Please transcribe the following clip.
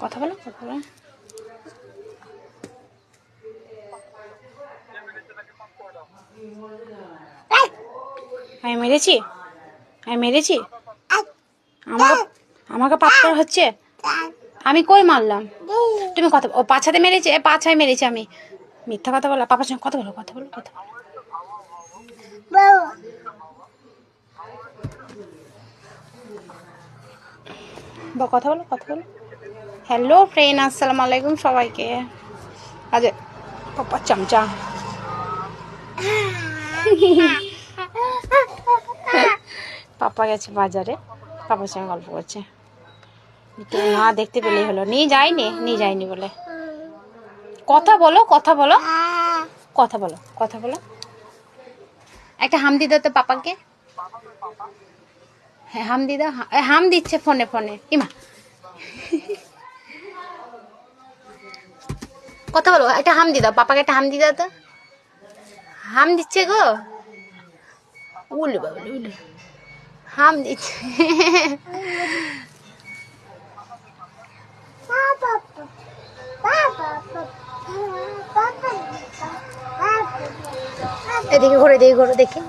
কথা বলো, কথা বলো। আমি মেরেছি, আমি মেরেছি, আমাকে আমাকে পাথর হচ্ছে। আমি কই মারলাম? তুমি কথা, ও পাছাতে মেরেছে, পাছায় মেরেছি আমি। মিথ্যা কথা বলো, পাপার সঙ্গে কথা বলো, কথা বলো, কথা বলো। কথা বলো, কথা বলো। হ্যালো ফ্রেন্ড, আসসালামু আলাইকুম সবাইকে। আজ পাপার চামচা। পাপা গেছে বাজারে, পাপার সঙ্গে গল্প করছে। না দেখতে পেলেই হলো। নিয়ে যায়নি, নিয়ে যায়নি বলে। কথা বলো, কথা বলো, কথা বলো, কথা বলো। একটা হাম দি দাও তো পাপাকে। হ্যাঁ হাম দি দাও। হাম দিচ্ছে ফোনে ফোনে। ইমা কথা বলো, একটা হাম দি দাও পাপাকে, একটা হাম দি দাও তো। হাম দিচ্ছে গো। উলে বাবলে উলে, হাম দিচ্ছে। এদিকে ঘুরে, দেখি ঘুরে, দেখি।